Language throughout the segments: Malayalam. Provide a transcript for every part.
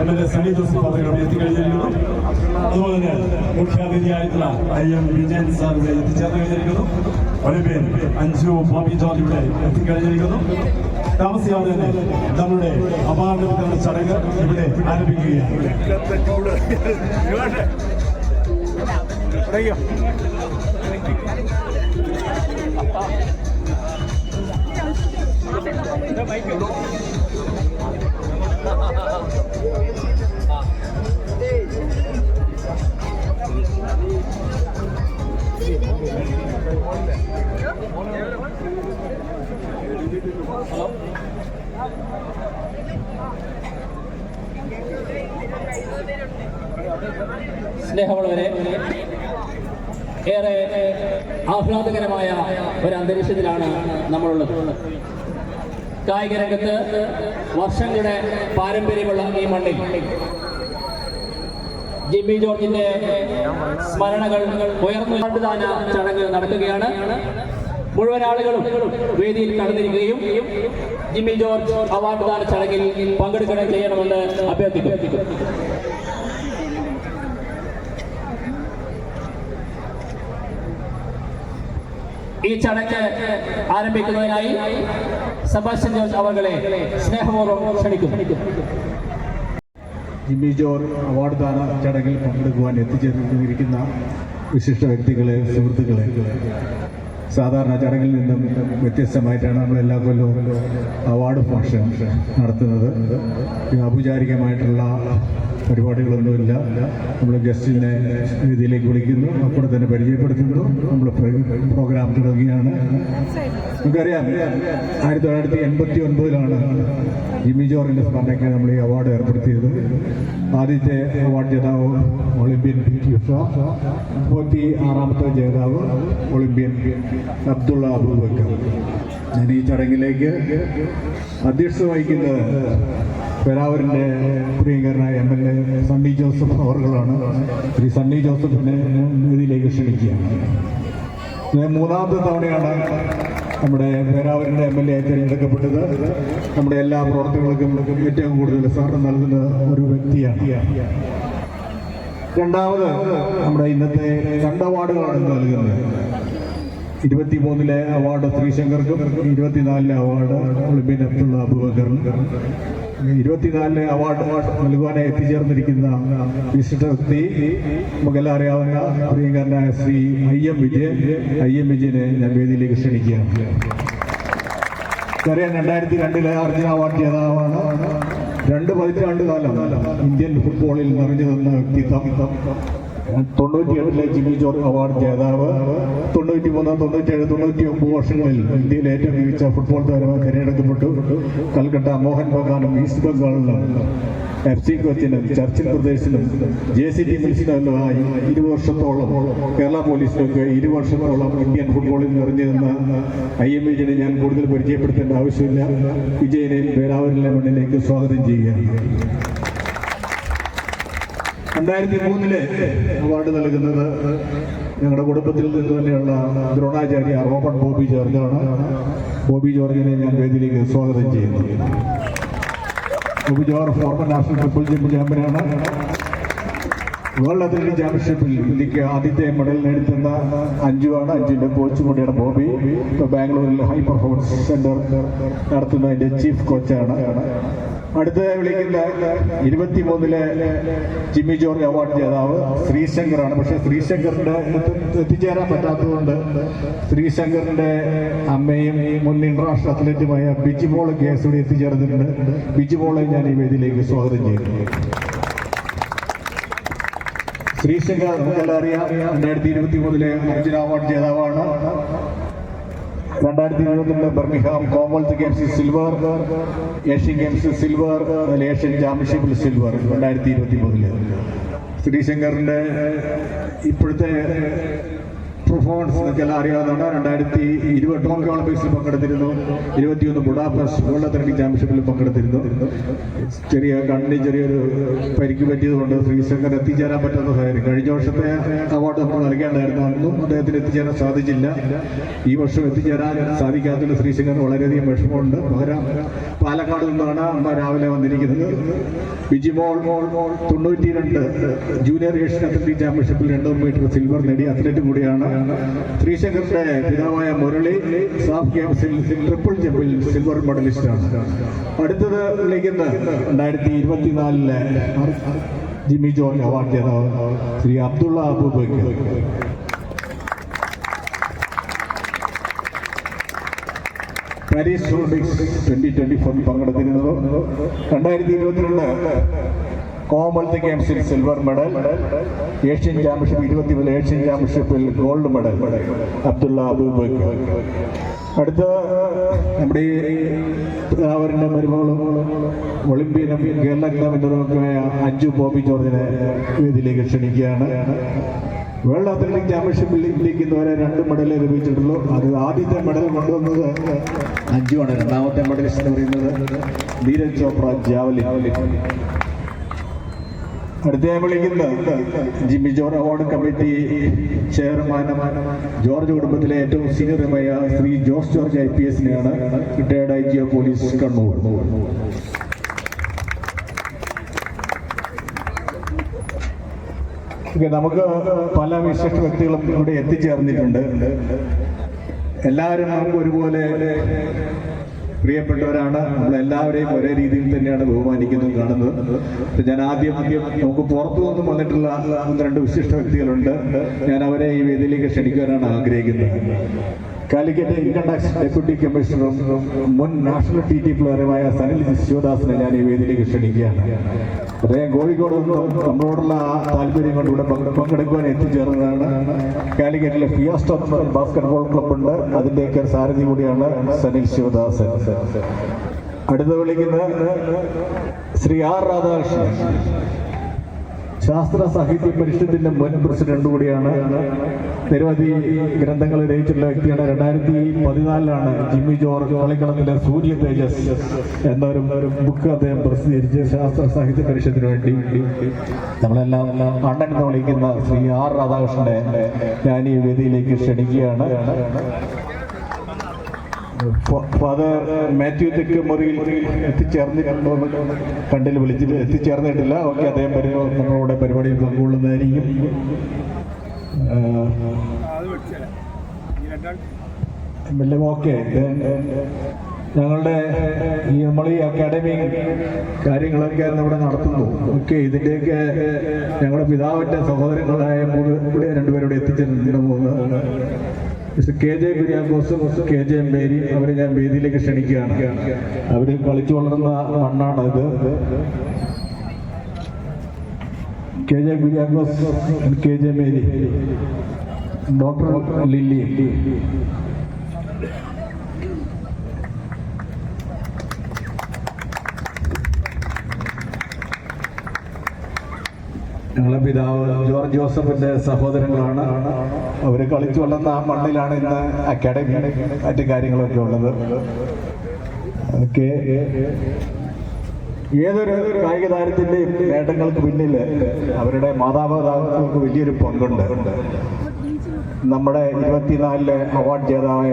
MLA സണ്ണി ജോസഫ് അവർ എത്തിക്കഴിഞ്ഞിരിക്കുന്നു. അതുപോലെ തന്നെ മുഖ്യാതിഥിയായിട്ടുള്ള IM വിജയൻ സാർ എത്തിച്ചേർന്ന് കഴിഞ്ഞിരിക്കുന്നു. ഒളിമ്പ്യൻ അഞ്ജു ബോബി ജോർജ് ഇവിടെ എത്തിക്കഴിഞ്ഞിരിക്കുന്നു. താമസിയാതെ തന്നെ നമ്മുടെ അവാർഡ് വിതരണ ചടങ്ങ് ഇവിടെ ആരംഭിക്കുകയാണ്. സ്നേഹമുള്ളവരെ, ഏറെ ആഹ്ലാദകരമായ ഒരു അന്തരീക്ഷത്തിലാണ് നമ്മളുള്ളത്. കായിക രംഗത്ത് വർഷങ്ങളുടെ പാരമ്പര്യമുള്ള ഈ മണ്ണിൽ ജിമ്മി ജോർജിന്റെ സ്മരണകൾ ഉയർന്നുദാന ചടങ്ങ് നടക്കുകയാണ്. മുഴുവൻ ആളുകളും വേദിയിൽ കടന്നിരിക്കുകയും ജിമ്മി ജോർജ് അവാർഡ് ദാന ചടങ്ങിൽ പങ്കെടുക്കുകയും ചെയ്യണമെന്ന് അഭ്യർത്ഥിക്കുന്നു. ഈ ചടങ്ങ് ആരംഭിക്കുന്നതിനായി സെബാസ്റ്റ്യൻ ജോർജ് അവരെ സ്നേഹപൂർവ്വം ക്ഷണിക്കുന്നു. ജിമ്മി ജോർജ് അവാർഡ് ദാന ചടങ്ങിൽ പങ്കെടുക്കുവാൻ എത്തിച്ചേർന്നിരിക്കുന്ന വിശിഷ്ട വ്യക്തികളെ, സുഹൃത്തുക്കളെ, സാധാരണ ചടങ്ങിൽ നിന്നും വ്യത്യസ്തമായിട്ടാണ് നമ്മൾ എല്ലാ കൊല്ലവും അവാർഡ് ഫംഗ്ഷൻ നടത്തുന്നത്. ഔപചാരികമായിട്ടുള്ള പരിപാടികളൊന്നുമില്ല. നമ്മൾ ഗസ്റ്റിനെ വേദിയിലേക്ക് വിളിക്കുന്നു, അപ്പോൾ തന്നെ പരിചയപ്പെടുത്തുന്നു, നമ്മൾ പ്രോഗ്രാം തുടങ്ങുകയാണ്. നമുക്കറിയാം 1989 ജിമ്മി ജോർജിന്റെ സ്മരണയ്ക്ക് നമ്മൾ ഈ അവാർഡ് ഏർപ്പെടുത്തിയത്. ആദ്യത്തെ അവാർഡ് ജേതാവ് ഒളിമ്പ്യൻ PT ഉഷ, 36ാമത്തെ ജേതാവ് ഒളിമ്പ്യൻ അബ്ദുള്ള അബൂബക്കർ. ഞാൻ ഈ ചടങ്ങിലേക്ക് അധ്യക്ഷത വഹിക്കുന്നത് പേരാവൂരിൻ്റെ പ്രിയങ്കരനായ MLA സണ്ണി ജോസഫ് അവർകളാണ്. ശ്രീ സണ്ണി ജോസഫിനെ വേദിയിലേക്ക് ക്ഷണിക്കുകയാണ്. മൂന്നാമത്തെ തവണയാണ് നമ്മുടെ പേരാവൂരിൻ്റെ MLA തിരഞ്ഞെടുക്കപ്പെട്ടത്. നമ്മുടെ എല്ലാ പ്രവർത്തനങ്ങൾക്കും ഏറ്റവും കൂടുതൽ സഹകരണം നൽകുന്ന ഒരു വ്യക്തിയാണ്. രണ്ടാമത് നമ്മുടെ ഇന്നത്തെ 2 അവാർഡുകളാണ് നൽകുന്നത്. 23 അവാർഡ് ശ്രീശങ്കർക്കും 24 അവാർഡ് ഒളിമ്പ്യൻ അബ്ദുള്ള അബൂബക്കറിനും. 24 അവാർഡ് നൽകുവാനായി എത്തിച്ചേർന്നിരിക്കുന്ന വിശിഷ്ട വ്യക്തി നമുക്കെല്ലാം അറിയാവുന്ന പ്രിയങ്കരനായ ശ്രീ IM വിജയനെ ഞാൻ വേദിയിലേക്ക് ക്ഷണിക്കുകയാണ്. അറിയാം, 2002 അർജുന അവാർഡ് ജേതാവാണ്. 2 പതിറ്റാണ്ട് കാലം ഇന്ത്യൻ ഫുട്ബോളിൽ നിറഞ്ഞു നിന്ന വ്യക്തിത്വം. 98 ജിമ്മി ജോർജ് അവാർഡ് ജേതാവ്. 93, 97, 99 വർഷങ്ങളിൽ ഇന്ത്യയിലെ ഏറ്റവും മികച്ച ഫുട്ബോൾ താരമായി തിരഞ്ഞെടുക്കപ്പെട്ടു. കൽക്കട്ട മോഹൻ ബഗാനും ഈസ്റ്റ് ബംഗാളിലും FC കൊച്ചിനും ചർച്ചിൽ പ്രദേശിനും JCT മിൽസിനുമായി 20 വർഷത്തോളം, കേരള പോലീസിനൊക്കെ 20 വർഷത്തോളം ഇന്ത്യൻ ഫുട്ബോളിൽ നിറഞ്ഞു നിന്ന IM വിജയനെ ഞാൻ കൂടുതൽ പരിചയപ്പെടുത്തേണ്ട ആവശ്യമില്ല. വിജയനെ പേരാവൂരിലെ മണ്ണിലേക്ക് സ്വാഗതം ചെയ്യുകയാണ്. 2003 അവാർഡ് നൽകുന്നത് ഞങ്ങളുടെ കുടുംബത്തിൽ നിന്ന് തന്നെയുള്ള ദ്രോണാചാര്യ റോബർട്ട് ബോബി ജോർജാണ്. ബോബി ജോർജിനെ ഞാൻ വേദിയിലേക്ക് സ്വാഗതം ചെയ്യുന്നു. Bobby George former national triple jump ചാമ്പ്യനാണ്. വേൾഡ് അത്ലറ്റിക് ചാമ്പ്യൻഷിപ്പിൽ ഇന്ത്യക്ക് ആദ്യത്തെ മെഡൽ നേടിത്തന്ന അഞ്ജുവാണ്. അഞ്ജുവിന്റെ കോച്ച് കൂടിയാണ് ബോബി. ഇപ്പോൾ ബാംഗ്ലൂരിൽ ഹൈ പെർഫോമൻസ് സെന്റർ നടത്തുന്നതിന്റെ ചീഫ് കോച്ചാണ്. അടുത്ത വിളിക്കുന്ന 23 ജിമ്മി ജോർജ് അവാർഡ് ജേതാവ് ശ്രീശങ്കറാണ്. പക്ഷെ ശ്രീശങ്കറിന്റെ എത്തിച്ചേരാൻ പറ്റാത്തതുകൊണ്ട് ശ്രീശങ്കറിന്റെ അമ്മയും മുൻ ഇന്റർനാഷണൽ അത്ലറ്റുമായ ബിജിമോൾ കേസോടെ എത്തിച്ചേർന്നിട്ടുണ്ട്. ബിജിമോളെ ഞാൻ ഈ വേദിയിലേക്ക് സ്വാഗതം ചെയ്യുന്നു. ശ്രീശങ്കർ നമുക്കെല്ലാം അറിയാം, 2023 അർജുന അവാർഡ് ജേതാവാണ്. 2020 ബർമിംഗ്ഹാം കോമൺവെൽത്ത് ഗെയിംസിൽ സിൽവർ, ഏഷ്യൻ ഗെയിംസിൽ സിൽവർ, ഏഷ്യൻ ചാമ്പ്യൻഷിപ്പിൽ സിൽവർ 2023. ശ്രീശങ്കറിന്റെ ഇപ്പോഴത്തെ പെർഫോമൻസ് നിങ്ങൾക്കെല്ലാം അറിയാവുന്നതാണ്. 2020 ടോക്കിയോ ഒളിമ്പിക്സിൽ പങ്കെടുത്തിരുന്നു. 21 ബുഡാപെസ്റ്റ് വേൾഡ് അത്ലറ്റിക് ചാമ്പ്യൻഷിപ്പിൽ പങ്കെടുത്തിരുന്നു. കണ്ണിന് ചെറിയൊരു പരിക്ക് പറ്റിയതുകൊണ്ട് ശ്രീശങ്കർ എത്തിച്ചേരാൻ പറ്റുന്ന സാഹചര്യം. കഴിഞ്ഞ വർഷത്തെ അവാർഡ് നമ്മൾ നൽകേണ്ടായിരുന്നു. അന്നും അദ്ദേഹത്തിന് എത്തിച്ചേരാൻ സാധിച്ചില്ല. ഈ വർഷം എത്തിച്ചേരാൻ സാധിക്കാത്തതിന് ശ്രീശങ്കർ വളരെയധികം വിഷമമുണ്ട്. പകരം പാലക്കാട് നിന്നാണ് അമ്മ രാവിലെ വന്നിരിക്കുന്നത്. ബിജിമോൾ 92 ജൂനിയർ ഏഷ്യൻ അത്ലറ്റിക് ചാമ്പ്യൻഷിപ്പിൽ 200 മീറ്റർ സിൽവർ നേടിയ അത്ലറ്റ് കൂടിയാണ്. ശ്രീശങ്കറിന്റെ പിതാവായ മുരളി സാഫ് ഗെയിംസിൽ ട്രിപ്പിൾ ജമ്പിൽ സിൽവർ മെഡലിസ്റ്റാണ്. അടുത്തത് വിളിക്കുന്ന 2024 ജിമ്മി ജോർജ് അവാർഡ് ജേതാവ് ശ്രീ അബ്ദുള്ള അബൂബക്കർ. പാരീസ് ഒളിമ്പിക്സ് 2024 പങ്കെടുത്തിരുന്നത്. 2022 കോമൺവെൽത്ത് ഗെയിംസിൽ silver medal, Asian championship 20 Asian ചാമ്പ്യൻഷിപ്പിൽ ഗോൾഡ് മെഡൽ അബ്ദുള്ള അബൂബക്കർ. അടുത്ത നമ്മുടെ അവരുടെ മരുമകളും ഒളിമ്പ്യനും കേരള ക്ലബിൻ്റെതുമായ അഞ്ജു ബോബി ജോർജിനെ വേദിയിലേക്ക് ക്ഷണിക്കുകയാണ്. വേൾഡ് അത്ലറ്റിക് ചാമ്പ്യൻഷിപ്പിൽ ഇന്ത്യക്ക് ഇതുവരെ 2 മെഡലേ ലഭിച്ചിട്ടുള്ളൂ. അത് ആദ്യത്തെ മെഡൽ കൊണ്ടുവന്നത് അഞ്ജുവാണ്. രണ്ടാമത്തെ മെഡലിസ്റ്റ് എന്ന് പറയുന്നത് നീരജ് ചോപ്ര ജാവലിൻ. അടുത്ത വിളിക്കുന്ന Jimmy George award committee chairman George കുടുംബത്തിലെ ഏറ്റവും സീനിയറുമായ Shri Jose George IPS retired IG of police Kannur. നമുക്ക് പല വിശിഷ്ട വ്യക്തികളും ഇവിടെ എത്തിച്ചേർന്നിട്ടുണ്ട്. എല്ലാവരും നമുക്ക് ഒരുപോലെ പ്രിയപ്പെട്ടവരാണ്. നമ്മളെല്ലാവരെയും ഒരേ രീതിയിൽ തന്നെയാണ് ബഹുമാനിക്കുന്നതും കാണുന്നത്. ഞാൻ ആദ്യം നമുക്ക് പുറത്തു നിന്നും വന്നിട്ടുള്ള 2 വിശിഷ്ട വ്യക്തികളുണ്ട്. ഞാൻ അവരെ ഈ വേദിയിലേക്ക് ക്ഷണിക്കാനാണ് ആഗ്രഹിക്കുന്നത്. കാലിക്കറ്റ് ഇൻകം ടാക്സ് ഡെപ്യൂട്ടി കമ്മീഷണറും മുൻ നാഷണൽ TT പ്ലെയറുമായ സനിൽ ശിവദാസിനെ ഞാൻ ഈ വേദിയിലേക്ക് ക്ഷണിക്കുകയാണ്. അദ്ദേഹം കോഴിക്കോട് നിന്നും നമ്മളോടുള്ള താല്പര്യം കൊണ്ട് ഇവിടെ പങ്കെടുക്കുവാൻ എത്തിച്ചേർന്നതാണ്. കാലിക്കറ്റിലെ ഫിയാസ്റ്റോ ബാസ്കറ്റ്ബോൾ ക്ലബുണ്ട്. അതിൻ്റെയൊക്കെ സാരഥി കൂടിയാണ് സനിൽ ശിവദാസൻ. അടുത്ത വിളിക്കുന്ന ശ്രീ R രാധാകൃഷ്ണൻ, ശാസ്ത്ര സാഹിത്യ പരിഷത്തിന്റെ മുൻ പ്രസിഡന്റ് കൂടിയാണ്. നിരവധി ഗ്രന്ഥങ്ങൾ രചിച്ചിട്ടുള്ള വ്യക്തിയാണ്. 2014 ജിമ്മി ജോർജ് കളിക്കളത്തിലെ സൂര്യ തേജസ് എന്നൊരു ബുക്ക് അദ്ദേഹം പ്രസിദ്ധീകരിച്ച് ശാസ്ത്ര സാഹിത്യ പരിഷത്തിന് വേണ്ടി നമ്മളെല്ലാം അണ്ണൻ എന്ന് വിളിക്കുന്ന ശ്രീ R രാധാകൃഷ്ണനെ ഞാൻ ഈ വേദിയിലേക്ക് ക്ഷണിക്കുകയാണ്. ഫാദർ മാത്യു തെക്ക് മുറിയിൽ എത്തിച്ചേർന്നിട്ടുണ്ടോ കണ്ടിൽ വിളിച്ചിട്ട് എത്തിച്ചേർന്നിട്ടില്ല. ഓക്കെ, അദ്ദേഹം നമ്മളുടെ പരിപാടിയിൽ പങ്കുകൊള്ളുന്നതായിരിക്കും. ഓക്കെ, ഞങ്ങളുടെ നമ്മൾ ഈ അക്കാഡമി കാര്യങ്ങളൊക്കെ ഇവിടെ നടത്തുന്നു. ഓക്കെ, ഇതിൻ്റെയൊക്കെ ഞങ്ങളുടെ പിതാവിൻ്റെ സഹോദരങ്ങളായ 3 രണ്ടുപേരോട് എത്തിച്ചേർന്നിട്ടുണ്ട്. KJ കുര്യാക്കോസും KJ മേരി, അവരെ ഞാൻ വേദിയിലേക്ക് ക്ഷണിക്കുകയാണ്. അവർ കളിച്ചു വളർന്ന മണ്ണാണ് ഇത്. KJ Kuriakose, KJ Mary, doctor Lilly. ഞങ്ങളെ പിതാവ് ജോർജ് ജോസഫിന്റെ സഹോദരങ്ങളാണ്. അവർ കളിച്ചു വളർന്ന ആ മണ്ണിലാണ് ഇന്ന് അക്കാഡമി മറ്റു കാര്യങ്ങളൊക്കെ ഉള്ളത്. ഓക്കെ, ഏതൊരു കായിക താരത്തിന്റെയും നേട്ടങ്ങൾക്ക് പിന്നിൽ അവരുടെ മാതാപിതാക്കൾക്ക് വലിയൊരു പങ്കുണ്ട്. നമ്മുടെ 24 അവാർഡ് ജേതാവായ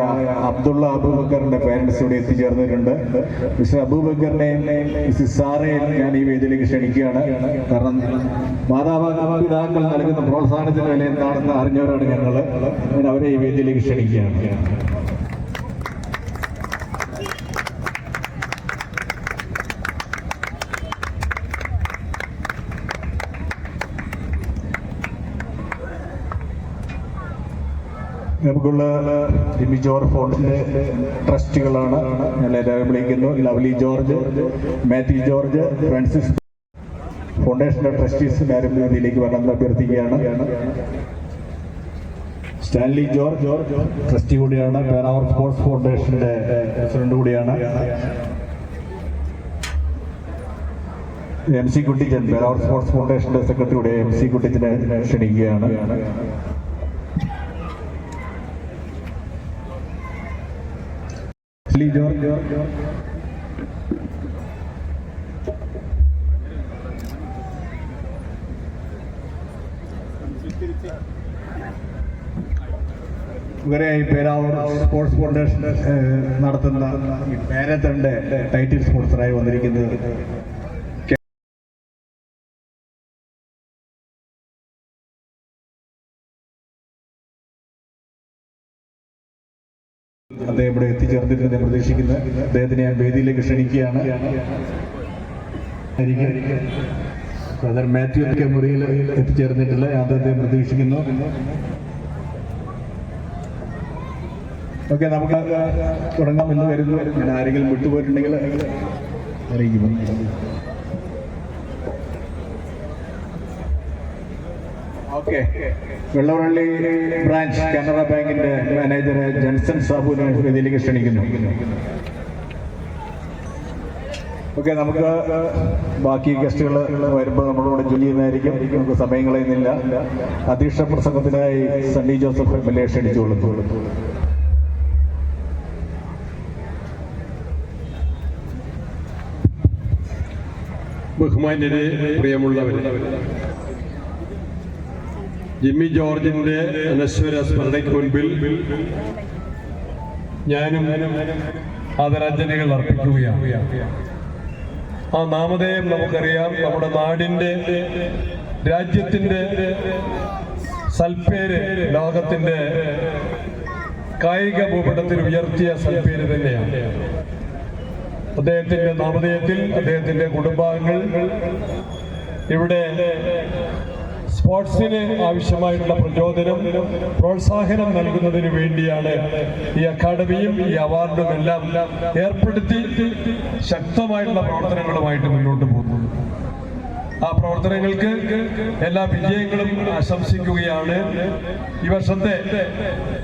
അബ്ദുള്ള അബൂബക്കറിന്റെ പേരൻസ് ഇവിടെ എത്തിച്ചേർന്നിട്ടുണ്ട്. മിസ്റ്റർ അബൂബക്കറിനെയും മിസ്സിസ് സാറയെയും ഞാൻ ഈ വേദിയിലേക്ക് ക്ഷണിക്കുകയാണ്. കാരണം മാതാപിതാക്കൾ നൽകുന്ന പ്രോത്സാഹനത്തിന് വില എന്താണെന്ന് അറിഞ്ഞവരാണ് ഞങ്ങൾ. ഞാൻ അവരെ ഈ വേദിയിലേക്ക് ക്ഷണിക്കുകയാണ്. നമുക്കുള്ള ജിമ്മി ജോർജ് ഫോണ്ടിന്റെ ട്രസ്റ്റുകളാണ് ഞാൻ എല്ലാവരും വിളിക്കുന്നു. ലവ്ലി ജോർജ്, മാത്യു ജോർജ്, ഫ്രാൻസിസ് ഫൗണ്ടേഷന്റെ ട്രസ്റ്റീസ് നേരം വേദിയിലേക്ക് വരണമെന്ന് അഭ്യർത്ഥിക്കുകയാണ്. സ്റ്റാൻലി ജോർജ് ട്രസ്റ്റി കൂടിയാണ്. പേരാവൂർ സ്പോർട്സ് ഫൗണ്ടേഷന്റെ പ്രസിഡന്റ് കൂടിയാണ്. MC കുട്ടിച്ചൻ, പേരാവൂർ സ്പോർട്സ് ഫൗണ്ടേഷന്റെ സെക്രട്ടറി കൂടിയ MC കുട്ടിച്ചനെ ക്ഷണിക്കുകയാണ്. ലീ ജോർജ് ഇവരെയായി പേരാവൂർ സ്പോർട്സ് ഫൗണ്ടേഷൻ നടത്തുന്ന മാരത്തണിന്റെ ടൈറ്റിൽ സ്പോൺസറായി വന്നിരിക്കുന്നത് അദ്ദേഹം ഇവിടെ എത്തിച്ചേർന്നിട്ട് പ്രതീക്ഷിക്കുന്നത് അദ്ദേഹത്തിനെ ഞാൻ വേദിയിലേക്ക് ക്ഷണിക്കുകയാണ്. ബ്രദർ മാത്യു ഒക്കെ മുറിയിൽ എത്തിച്ചേർന്നിട്ടില്ല, അദ്ദേഹത്തെ പ്രതീക്ഷിക്കുന്നു. ഓക്കെ, നമുക്ക് തുടങ്ങാമെന്ന് കരുതുന്നു. ഞാൻ ആരെങ്കിലും വിട്ടുപോയിട്ടുണ്ടെങ്കിൽ അറിയിക്കും. ഓക്കെ, വെള്ളവള്ളി ബ്രാഞ്ച് കാനറ ബാങ്കിന്റെ മാനേജർ ജൻസൺ സാബുവിനെ വേദിയിലേക്ക് ക്ഷണിക്കുന്നു. ഓക്കെ, നമുക്ക് ബാക്കി ഗസ്റ്റുകൾ വരുമ്പോൾ നമ്മളോട് ജോലി ചെയ്യുന്നതായിരിക്കും. നമുക്ക് സമയം കളയുന്നില്ല. അധ്യക്ഷ പ്രസംഗത്തിനായി സണ്ണി ജോസഫ് MLA ക്ഷണിച്ചുകൊള്ളുന്നു. ബഹുമാന്യരെ, പ്രിയമുള്ളവരെ, ജിമ്മി ജോർജിന്റെ അനശ്വര സ്മരണയ്ക്ക് മുൻപിൽ ഞാനും ആദരാഞ്ജലികൾ അർപ്പിക്കുകയാണ്. ആ നാമധേയം നമുക്കറിയാം. നമ്മുടെ നാടിന്റെ, രാജ്യത്തിന്റെ സൽപ്പേര് ലോകത്തിന്റെ കായിക ഭൂപടത്തിൽ ഉയർത്തിയ സൽപ്പേര് തന്നെയാണ്. അദ്ദേഹത്തിന്റെ നാമധേയത്തിൽ അദ്ദേഹത്തിന്റെ കുടുംബാംഗങ്ങൾ ഇവിടെ സ്പോർട്സിന് ആവശ്യമായിട്ടുള്ള പ്രചോദനം, പ്രോത്സാഹനം നൽകുന്നതിന് വേണ്ടിയാണ് ഈ അക്കാദമിയും ഈ അവാർഡും എല്ലാം ഏർപ്പെടുത്തി ശക്തമായിട്ടുള്ള പ്രവർത്തനങ്ങളുമായിട്ട് മുന്നോട്ട് പോകുന്നത്. ആ പ്രവർത്തനങ്ങൾക്ക് എല്ലാ വിജയങ്ങളും ആശംസിക്കുകയാണ്. ഈ വർഷത്തെ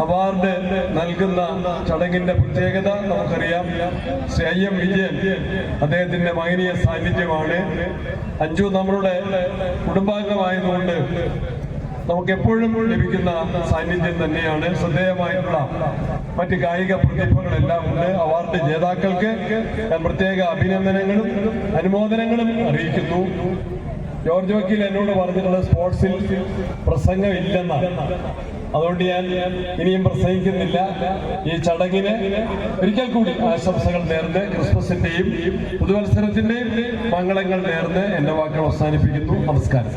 അവാർഡ് നൽകുന്ന ചടങ്ങിന്റെ പ്രത്യേകത നമുക്കറിയാം. ശ്രീ IM വിജയൻ, അദ്ദേഹത്തിന്റെ മഹനീയ സാന്നിധ്യമാണ്. അഞ്ജു നമ്മളുടെ കുടുംബാംഗമായതുകൊണ്ട് നമുക്ക് എപ്പോഴും ലഭിക്കുന്ന സാന്നിധ്യം തന്നെയാണ്. ശ്രദ്ധേയമായിട്ടുള്ള മറ്റ് കായിക പ്രതിഭകളെല്ലാം ഉണ്ട്. അവാർഡ് ജേതാക്കൾക്ക് ഞാൻ പ്രത്യേക അഭിനന്ദനങ്ങളും അനുമോദനങ്ങളും അറിയിക്കുന്നു. ജോർജ് വക്കീൽ എന്നോട് പറഞ്ഞിട്ടുള്ള സ്പോർട്സിൽ പ്രസംഗം ഇല്ലെന്നാണ്. അതുകൊണ്ട് ഞാൻ ഇനിയും പ്രസംഗിക്കുന്നില്ല. ഈ ചടങ്ങിന് ഒരിക്കൽ കൂടി ആശംസകൾ നേർന്ന്, ക്രിസ്മസിന്റെയും പുതുവത്സരത്തിന്റെയും മംഗളങ്ങൾ നേർന്ന് എന്റെ വാക്കുകൾ അവസാനിപ്പിക്കുന്നു. നമസ്കാരം.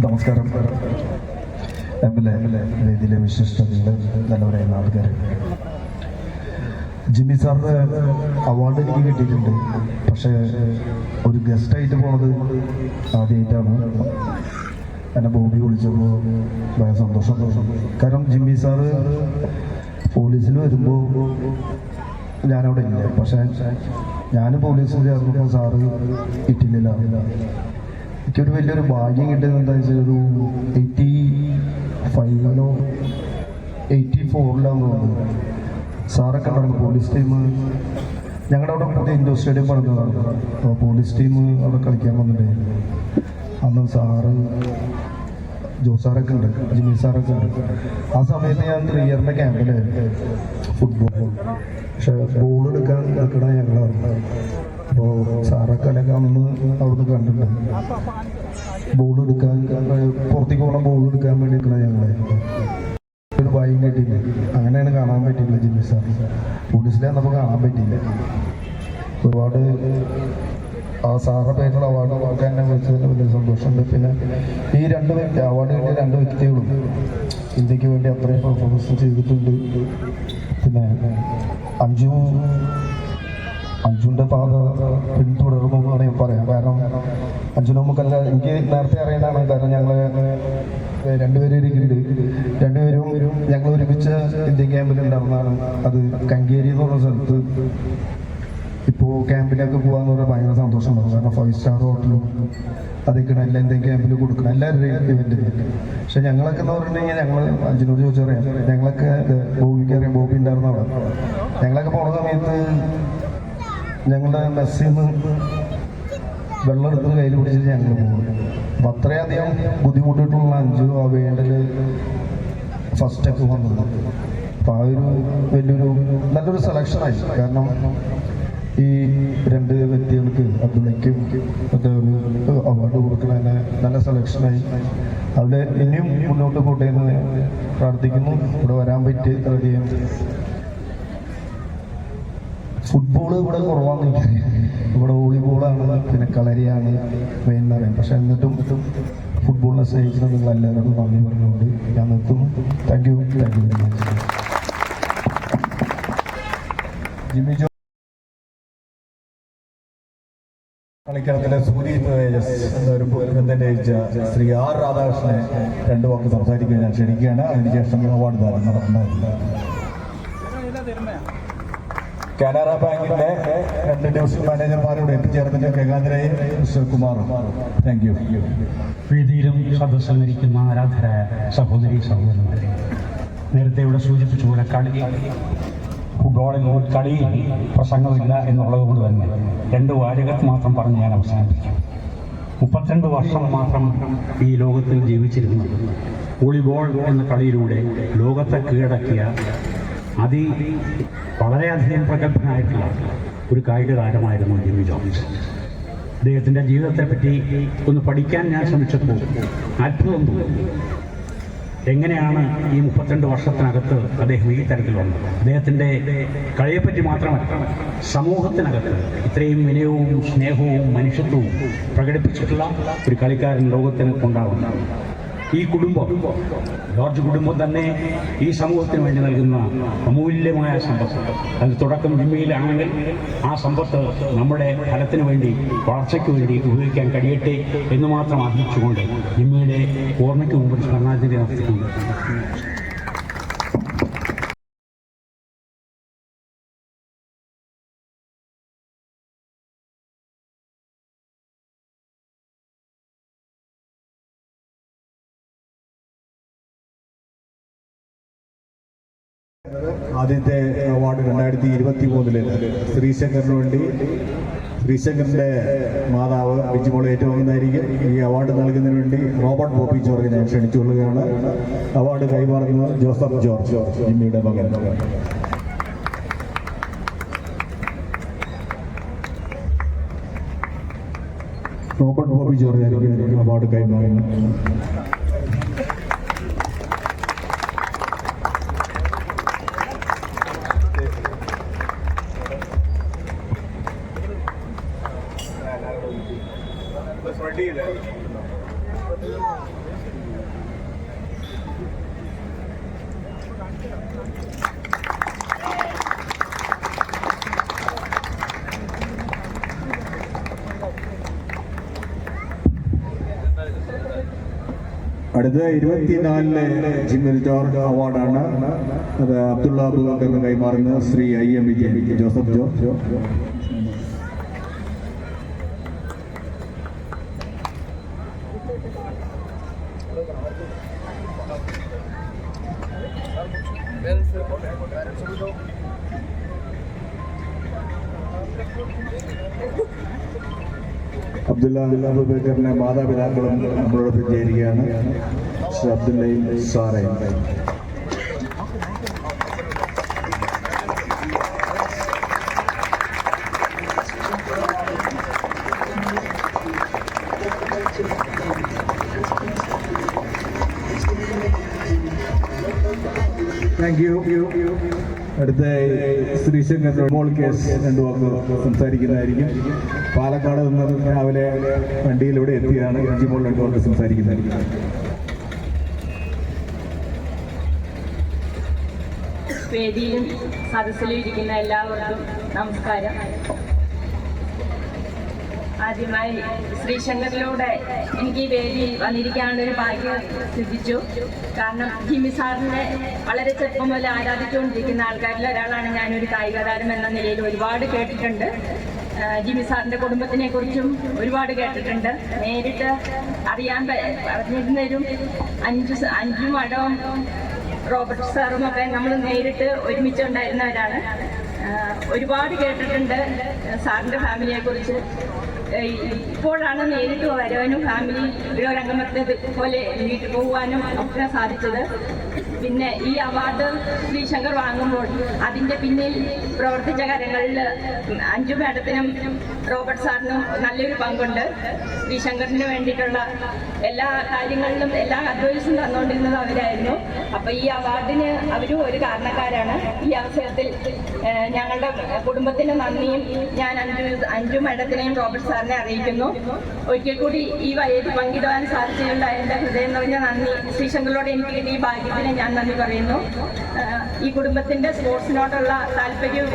നമസ്കാരം. MLA, വേദിയിലെ വിശിഷ്ടതയുടെ നല്ലവരായ നാട്ടുകാർ, ജിമ്മി സാറിന് അവാർഡ് എനിക്ക് കിട്ടിയിട്ടുണ്ട്. പക്ഷേ ഒരു ഗസ്റ്റായിട്ട് പോണത് ആദ്യമായിട്ടാണ്. എന്നെ ബോബി വിളിച്ചപ്പോൾ ഭയങ്കര സന്തോഷം. കാരണം ജിമ്മി സാറ് പോലീസിൽ വരുമ്പോൾ ഞാനവിടെ ഇല്ല. പക്ഷേ ഞാൻ പോലീസിൽ ചേർന്നപ്പോൾ സാറ് ഇറ്റില്ല. എനിക്കൊരു വലിയൊരു ഭാഗ്യം കിട്ടിയത് എന്താ വെച്ചാൽ, ഒരു 85-ലോ 84-ലാന്ന് തോന്നുന്നു സാറൊക്കെ ഉണ്ടായിരുന്നു. പോലീസ് ടീം ഞങ്ങളുടെ അവിടെ പുതിയ ഇൻഡോർ സ്റ്റേഡിയം പണിതതാണ്. അപ്പോൾ പോലീസ് ടീം അവിടെ കളിക്കാൻ വന്നിട്ടുണ്ടായിരുന്നു. അന്ന് സാറ് ജോസാറൊക്കെ ഉണ്ട്, ജിമ്മി സാറൊക്കെ ഉണ്ട്. ആ സമയത്ത് ഞാൻ 3 ഇയറിൻ്റെ ക്യാമ്പിലായിരുന്നു ഫുട്ബോൾ. പക്ഷെ ബോൾ എടുക്കാൻ നിൽക്കണ ഞങ്ങളാണ്. അപ്പോൾ സാറൊക്കെ അല്ലെങ്കിൽ അന്ന് അവിടുന്ന് കണ്ടിട്ടുണ്ട്. ബോൾ എടുക്കാൻ, പുറത്തേക്ക് പോകണം, ബോൾ എടുക്കാൻ വേണ്ടി നിൽക്കണ ഞങ്ങളെ. ഒരു ഭയം കിട്ടിയില്ല. അങ്ങനെയാണ് കാണാൻ പറ്റിയില്ല ജിമ്മി സാർ. പോലീസിൽ വന്നപ്പോൾ കാണാൻ പറ്റിയില്ല. ഒരുപാട് ആ സാറിൻ്റെ പേരിലുള്ള അവാർഡ് വാക്കാൻ എന്നെ വിളിച്ചതിന് വലിയ സന്തോഷമുണ്ട്. പിന്നെ ഈ 2 വ്യക്തി അവാർഡ് കിട്ടിയ 2 വ്യക്തികളും ഇന്ത്യക്ക് വേണ്ടി അത്രയും പെർഫോമൻസ് ചെയ്തിട്ടുണ്ട്. പിന്നെ അഞ്ജുവിൻ്റെ പാത പിന്തുടർന്നു എന്ന് വേണമെങ്കിൽ പറയാം. കാരണം അഞ്ജുനെ നമുക്കല്ല, എനിക്ക് നേരത്തെ അറിയാനാണ്. കാരണം ഞങ്ങൾ 2 പേരും ഇരിക്കുന്നുണ്ട്. 2 പേരും ഞങ്ങൾ ഒരുമിച്ച് ഇന്ത്യൻ ക്യാമ്പിൽ ഉണ്ടായിരുന്നതാണ്. അത് കങ്കേരി എന്ന് പറഞ്ഞ സ്ഥലത്ത്. ഇപ്പോൾ ക്യാമ്പിലൊക്കെ പോകാന്ന് പറഞ്ഞാൽ ഭയങ്കര സന്തോഷമുണ്ടാകും. കാരണം 5 സ്റ്റാർ ഹോട്ടലും അതൊക്കെ എല്ലാം ഇന്ത്യൻ ക്യാമ്പിൽ കൊടുക്കണം, എല്ലാവരുടെയും ഇവൻറ്റിന്. പക്ഷെ ഞങ്ങളൊക്കെ എന്ന് പറഞ്ഞിട്ടുണ്ടെങ്കിൽ, ഞങ്ങൾ അഞ്ജുനോട് ചോദിച്ചറിയാം, ഞങ്ങളൊക്കെ ബോബിക്ക് അറിയാം, ബോബി ഉണ്ടായിരുന്ന അവിടെ. ഞങ്ങളൊക്കെ പോണ സമയത്ത് ഞങ്ങളുടെ മെസ്സിൽ നിന്ന് വെള്ളം എടുത്ത് കയ്യിൽ പിടിച്ചിട്ട് ഞങ്ങൾ പോകും. അപ്പം അത്രയധികം ബുദ്ധിമുട്ടിട്ടുള്ള അഞ്ചു ആ വേൾഡിൽ ഫസ്റ്റൊക്കെ വന്നത്. അപ്പം ആ ഒരു വലിയൊരു നല്ലൊരു സെലക്ഷനായി. കാരണം ഈ രണ്ട് വ്യക്തികൾക്ക് അബ്ദുള്ളയ്ക്കും മറ്റേ ഒരു അവാർഡ് കൊടുക്കുന്നതിന് നല്ല സെലക്ഷനായി. അവിടെ ഇനിയും മുന്നോട്ട് പോട്ടെ എന്ന് പ്രാർത്ഥിക്കുന്നു. ഇവിടെ വരാൻ പറ്റി അധികം ഫുട്ബോൾ ഇവിടെ കുറവാണെന്ന് എനിക്കറിയാം. ഇവിടെ വോളിബോളാണ്, പിന്നെ കളരിയാണ് മെയിൻ എന്ന് പറയാം. പക്ഷെ എന്നിട്ടും ഫുട്ബോളിനെ സ്നേഹിക്കുന്ന നിങ്ങൾ എല്ലാവരോടും നന്ദി പറഞ്ഞുകൊണ്ട് ഞാൻ നിർത്തുന്നു. Thank you very much. Jimmy George കളിക്കളത്തിലെ സൂര്യ തേജസ് എന്നൊരു ബന്ധം രചിച്ച ശ്രീ ആർ രാധാകൃഷ്ണനെ 2 വാക്ക് സംസാരിക്കാൻ ഞാൻ ക്ഷണിക്കുകയാണ്. അതിനുശേഷം അവാർഡ് ദാനം നടത്തുന്നതല്ല. കാനറ ബാങ്കിന്റെ 2 ഡിവിഷൻ മാനേജർമാരോട് എത്തിച്ചേർന്നിട്ട് കേകാന്തരയെ മിസ്റ്റർ കുമാറും. Thank you. വേദിയിലും സദസ്സിലിരിക്കുന്ന ആരാധരായ സഹോദരി സഹോദരന്മാരെ, നേരത്തെ ഇവിടെ സൂചിപ്പിച്ചുപോലെ ഫുട്ബോളിൽ കളിയിൽ പ്രസംഗമില്ല എന്നുള്ളത് കൊണ്ട് തന്നെ 2 വാചകത്ത് മാത്രം പറഞ്ഞ് ഞാൻ അവസാനിപ്പിക്കും. 32 വർഷം മാത്രം ഈ ലോകത്തിൽ ജീവിച്ചിരുന്നു വോളിബോൾ എന്ന കളിയിലൂടെ ലോകത്തെ കീഴടക്കിയ വളരെയധികം പ്രഗത്ഭനായിട്ടുള്ള ഒരു കായിക താരമായിരുന്നു ജിമ്മി ജോർജ്. അദ്ദേഹത്തിൻ്റെ ജീവിതത്തെപ്പറ്റി ഒന്ന് പഠിക്കാൻ ഞാൻ ശ്രമിച്ചപ്പോൾ അത്ഭുതം തോന്നി. എങ്ങനെയാണ് ഈ 32 വർഷത്തിനകത്ത് അദ്ദേഹം ഈ തരത്തിലുള്ളത്? അദ്ദേഹത്തിൻ്റെ കളിയെപ്പറ്റി മാത്രമല്ല, സമൂഹത്തിനകത്ത് ഇത്രയും വിനയവും സ്നേഹവും മനുഷ്യത്വവും പ്രകടിപ്പിച്ചിട്ടുള്ള ഒരു കളിക്കാരൻ ലോകത്തിന് ഉണ്ടാവുന്നു. ഈ കുടുംബം, ജോർജ് കുടുംബം തന്നെ ഈ സമൂഹത്തിന് വേണ്ടി നൽകുന്ന അമൂല്യമായ സമ്പത്ത്. അതിന് തുടക്കം ജിമ്മിയിലാണെങ്കിൽ ആ സമ്പത്ത് നമ്മുടെ ഫലത്തിന് വേണ്ടി, വളർച്ചയ്ക്ക് വേണ്ടി ഉപയോഗിക്കാൻ കഴിയട്ടെ എന്ന് മാത്രം ആഗ്രഹിച്ചുകൊണ്ട് ജിമ്മിയുടെ ഓർമ്മയ്ക്ക് മുമ്പ് സ്മരണാഞ്ജലി നടത്തിക്കൊണ്ട് ആദ്യത്തെ അവാർഡ് 2023 ശ്രീശങ്കറിന് വേണ്ടി ശ്രീശങ്കറിന്റെ മാതാവ് ബിജിമോൾ ഏറ്റുവാങ്ങുന്നതായിരിക്കും. ഈ അവാർഡ് നൽകുന്നതിന് വേണ്ടി റോബർട്ട് ബോബി ജോർജ് ഞാൻ ക്ഷണിച്ചുകൊള്ളുകയാണ്. അവാർഡ് കൈമാറുന്നത് ജോസഫ് ജോർജ്, ജിമ്മിയുടെ മകൻ. റോബർട്ട് ബോബി ജോർജ് ആയിരിക്കും അവാർഡ് കൈമാറുന്നത്. അടുത്ത 24 ജിമ്മി ജോർജ് അവാർഡാണ്. അത് അബ്ദുള്ള അബൂബക്കറിന് കൈമാറുന്നത് ശ്രീ IM വിജയൻ, ജോസഫ് ജോർജ്. അബ്ദുള്ള അബൂബക്കറിന്റെ മാതാപിതാക്കളും നമ്മളോടൊപ്പം ചേരുകയാണ്. ശ്രീ അബ്ദുള്ളയും സാറയും. Thank you. അടുത്ത ശ്രീശങ്കർ മോൾ കേസ് 2 വാക്ക് സംസാരിക്കുന്നതായിരിക്കും. പാലക്കാട് നിന്ന് രാവിലെ വണ്ടിയിലൂടെ എത്തിയാണ്. ജിമോൾ 2 വാക്ക് സംസാരിക്കുന്നതായിരിക്കും. വേദിയിലും സദസ്സിലും ഇരിക്കുന്ന എല്ലാവർക്കും നമസ്കാരം. ആദ്യമായി ശ്രീശങ്കറിലൂടെ എനിക്ക് ഈ വേദിയിൽ വന്നിരിക്കാനുള്ളൊരു ഭാഗ്യം സിദ്ധിച്ചു. കാരണം ജിമ്മി സാറിനെ വളരെ ചെറുപ്പം മുതൽ ആരാധിച്ചുകൊണ്ടിരിക്കുന്ന ആൾക്കാരിൽ ഒരാളാണ് ഞാനൊരു കായിക താരം എന്ന നിലയിൽ. ഒരുപാട് കേട്ടിട്ടുണ്ട്. ജിമ്മി സാറിൻ്റെ കുടുംബത്തിനെ കുറിച്ചും ഒരുപാട് കേട്ടിട്ടുണ്ട്. നേരിട്ട് അറിയാൻ പറഞ്ഞിരുന്നവരും അഞ്ചും അടവും റോബർട്ട് സാറും ഒക്കെ നമ്മൾ നേരിട്ട് ഒരുമിച്ചുണ്ടായിരുന്നവരാണ്. ഒരുപാട് കേട്ടിട്ടുണ്ട് സാറിൻ്റെ ഫാമിലിയെക്കുറിച്ച്. ഇപ്പോഴാണ് നേരിട്ട് വരാനും ഫാമിലി ഒരംഗമത്തെ പോലെ വീട്ടിൽ പോകുവാനും ഒക്കെ സാധിച്ചത്. പിന്നെ ഈ അവാർഡ് ശ്രീശങ്കർ വാങ്ങുമ്പോൾ അതിൻ്റെ പിന്നിൽ പ്രവർത്തിച്ച കാര്യങ്ങളിൽ അഞ്ജു മാഡത്തിനും റോബർട്ട് സാറിനും നല്ലൊരു പങ്കുണ്ട്. ശ്രീശങ്കറിന് വേണ്ടിയിട്ടുള്ള എല്ലാ കാര്യങ്ങളിലും എല്ലാ അഡ്വൈസും തന്നുകൊണ്ടിരുന്നത് അവരായിരുന്നു. അപ്പോൾ ഈ അവാർഡിന് അവരും ഒരു കാരണക്കാരാണ്. ഈ അവസരത്തിൽ ഞങ്ങളുടെ കുടുംബത്തിന് നന്ദിയും ഞാൻ അഞ്ജു മാഡത്തിനെയും റോബർട്ട് സാറിനെ അറിയിക്കുന്നു. ഒരിക്കൽ കൂടി ഈ വേദി പങ്കിടുവാൻ സാധിച്ചതിനുള്ള എൻ്റെ ഹൃദയം നിറഞ്ഞ നന്ദി. ശ്രീശങ്കറിനോട് എനിക്ക് കിട്ടിയ ഈ ഭാഗ്യത്തിന് ഞാൻ നന്ദി പറയുന്നു. ഈ കുടുംബത്തിൻ്റെ സ്പോർട്സിനോടുള്ള താല്പര്യവും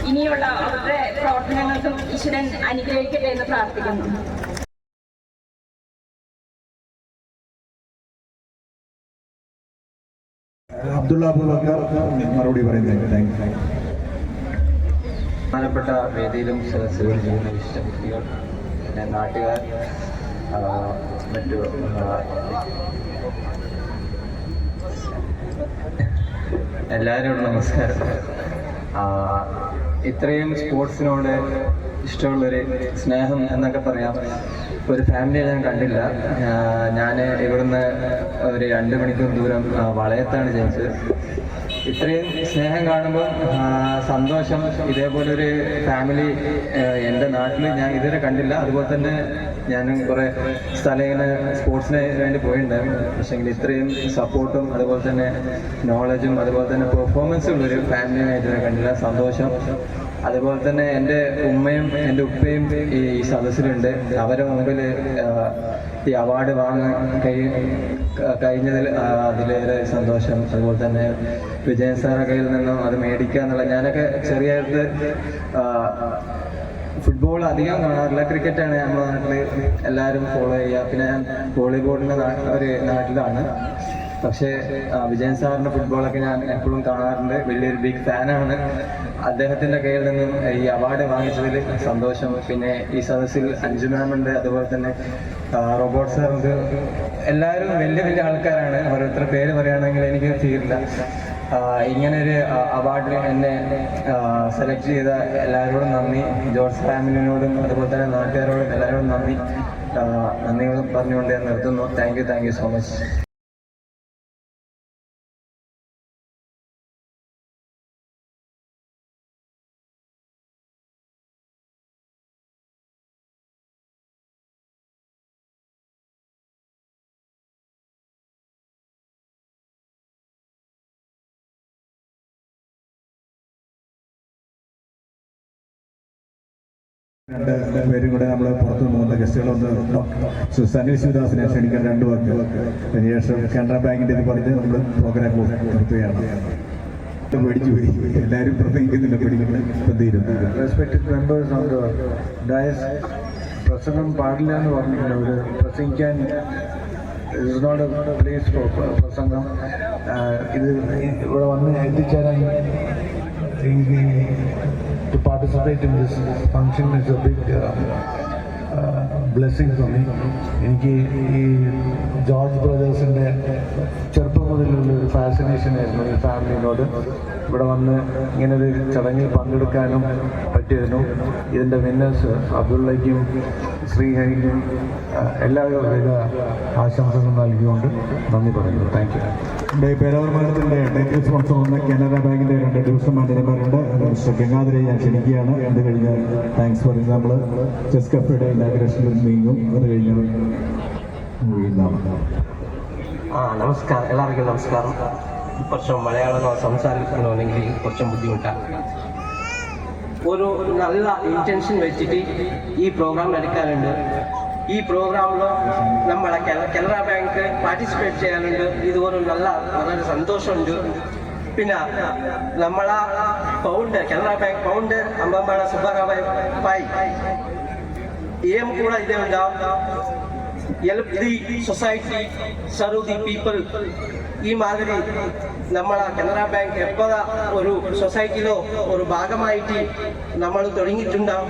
ഇനിയുള്ള അവരുടെ പ്രവർത്തനങ്ങൾക്കും ഈശ്വരൻ അനുഗ്രഹിക്കട്ടെ എന്ന് പ്രാർത്ഥിക്കുന്നു. അബ്ദുള്ള അബൂബക്കർ മറുപടി പറയുന്നത്. Thank you. പ്രധാനപ്പെട്ട വേദിയിലും സദസ്സുകൾ ചെയ്യുന്ന വിശിഷ്ട വ്യക്തികൾ, പിന്നെ നാട്ടുകാർ, മറ്റു എല്ലാവരോടും നമസ്കാരം. ഇത്രയും സ്പോർട്സിനോട് ഇഷ്ടമുള്ളൊരു സ്നേഹം എന്നൊക്കെ പറയാം ഒരു ഫാമിലിയെ ഞാൻ കണ്ടില്ല. ഞാൻ ഇവിടുന്ന് ഒരു 2 മണിക്കൂർ ദൂരം വളയത്താണ് ജനിച്ചത്. ഇത്രയും സ്നേഹം കാണുമ്പോൾ സന്തോഷം. ഇതേപോലൊരു ഫാമിലി എൻ്റെ നാട്ടിൽ ഞാൻ ഇതുവരെ കണ്ടില്ല. അതുപോലെ തന്നെ ഞാൻ കുറേ സ്ഥലം ഇങ്ങനെ സ്പോർട്സിന് വേണ്ടി പോയിട്ടുണ്ടായിരുന്നു. പക്ഷേങ്കിൽ ഇത്രയും സപ്പോർട്ടും അതുപോലെ തന്നെ നോളജും അതുപോലെ തന്നെ പെർഫോമൻസും ഉള്ളൊരു ഫാമിലിയായിട്ട് ഞാൻ കണ്ടില്ല. സന്തോഷം. അതുപോലെ തന്നെ എൻ്റെ ഉമ്മയും എൻ്റെ ഉപ്പയും ഈ സദസ്സിലുണ്ട്. അവരെ മുമ്പിൽ ഈ അവാർഡ് വാങ്ങാൻ കഴിഞ്ഞതിൽ അതിലേറെ സന്തോഷം. അതുപോലെ തന്നെ വിജയൻ സാറിന്റെ കയ്യിൽ നിന്നും അത് മേടിക്കുക എന്നുള്ള, ഞാനൊക്കെ ചെറിയായിട്ട് ഫുട്ബോൾ അധികം കാണാറില്ല, ക്രിക്കറ്റാണ് നമ്മുടെ നാട്ടിൽ എല്ലാവരും ഫോളോ ചെയ്യുക. പിന്നെ ഞാൻ വോളിബോളിൻ്റെ ഒരു നാട്ടിലാണ്. പക്ഷേ വിജയൻ സാറിൻ്റെ ഫുട്ബോളൊക്കെ ഞാൻ എപ്പോഴും കാണാറുണ്ട്. വലിയൊരു ബിഗ് ഫാനാണ്. അദ്ദേഹത്തിൻ്റെ കയ്യിൽ നിന്നും ഈ അവാർഡ് വാങ്ങിച്ചതിൽ സന്തോഷം. പിന്നെ ഈ സദസ്സിൽ അഞ്ജു മാമുണ്ട്, അതുപോലെ തന്നെ റോബോട്ട് സാറുണ്ട്. എല്ലാവരും വലിയ വലിയ ആൾക്കാരാണ്. ഓരോരുത്തർ പേര് പറയുകയാണെങ്കിൽ എനിക്ക് തീരില്ല. ഇങ്ങനൊരു അവാർഡിൽ എന്നെ സെലക്ട് ചെയ്ത എല്ലാവരോടും നന്ദി. ജോർജ് ഫാമിലിനോടും അതുപോലെ തന്നെ നാട്ടുകാരോടും എല്ലാവരോടും നന്ദിയോടും പറഞ്ഞുകൊണ്ട് ഞാൻ നിർത്തുന്നു. Thank you so much. പേരും കൂടെ നമ്മൾ പുറത്തു പോകുന്ന ഗസ്റ്റുകളൊന്ന് സനിൽ ശിവദാസിനെ ക്ഷണിക്കാൻ 2 വാക്ക്. അതിനുശേഷം കാനറ ബാങ്കിൻ്റെ ഇത് പറഞ്ഞ് നമ്മൾ പ്രോഗ്രാം നിർത്തുകയാണ്. പേടിച്ചു പോയി, എല്ലാവരും പ്രസംഗിക്കുന്നില്ല, പേടിക്കുന്നത്. Respected members of the dais, പ്രസംഗം പാടില്ല എന്ന് പറഞ്ഞിട്ടുണ്ട്. ഒരു പ്രസംഗിക്കാൻ is not a place for പ്രസംഗം. ഇത് ഇവിടെ വന്ന് എത്തിച്ചേരാൻ to participate in this function is a big blessing for me. എനിക്ക് ഈ ജോർജ് ബ്രദേഴ്സിൻ്റെ ചെറുപ്പം മുതലുള്ള ഒരു ഫാസിനേഷൻ ആയിരുന്നു ഈ ഫാമിലിനോട്. ഇവിടെ വന്ന് ഇങ്ങനൊരു ചടങ്ങിൽ പങ്കെടുക്കാനും പറ്റിയിരുന്നു. ഇതിൻ്റെ വിന്നേഴ്സ് അബ്ദുള്ളയ്ക്കും ശ്രീഹരിക്കും എല്ലാവിധ ആശംസകൾ നൽകിക്കൊണ്ട് നന്ദി പറയുന്നു. Thank you. പേരാവൂർമണ്ഡലത്തിൻ്റെ ടൈറ്റിൽ സ്പോൺസർ വന്ന കാനറ ബാങ്കിൻ്റെ 2 ഡിവിഷൻ മാനേജർമാരുണ്ട്. മിസ്റ്റർ ഗംഗാധരെ ഞാൻ ക്ഷണിക്കുകയാണ്. അത് കഴിഞ്ഞ് താങ്ക്സ് പറഞ്ഞ് നമ്മൾ ചെസ് കഫേയുടെ ഇനാഗ്രേഷനിൽ നീങ്ങും. അത് കഴിഞ്ഞ് നമസ്കാരം, എല്ലാവർക്കും നമസ്കാരം. കുറച്ച് മലയാളം സംസാരിക്കണമെങ്കിൽ കുറച്ച് ബുദ്ധിമുട്ടാണ്. ഒരു നല്ല ഇൻറ്റൻഷൻ വെച്ചിട്ട് ഈ പ്രോഗ്രാം എടുക്കാനുണ്ട്. ഈ പ്രോഗ്രാമിൽ നമ്മളെ കാനറ ബാങ്ക് പാർട്ടിസിപ്പേറ്റ് ചെയ്യാനുണ്ട്. ഇത് ഒരു വളരെ സന്തോഷമുണ്ട്. പിന്നെ നമ്മളെ ഫൗണ്ടർ, കാനറ ബാങ്ക് ഫൗണ്ടർ അമ്പമ്പാട സുബ്ബറാവ് ഭായ്, ഏം കൂടെ ഇതേ ഉണ്ടാവും. help the society, serve the people. ഈ മാതിരി നമ്മളെ കനറ ബാങ്ക് എപ്പോഴാ ഒരു സൊസൈറ്റിയിലോ ഒരു ഭാഗമായിട്ട് നമ്മൾ തുടങ്ങിയിട്ടുണ്ടാവും.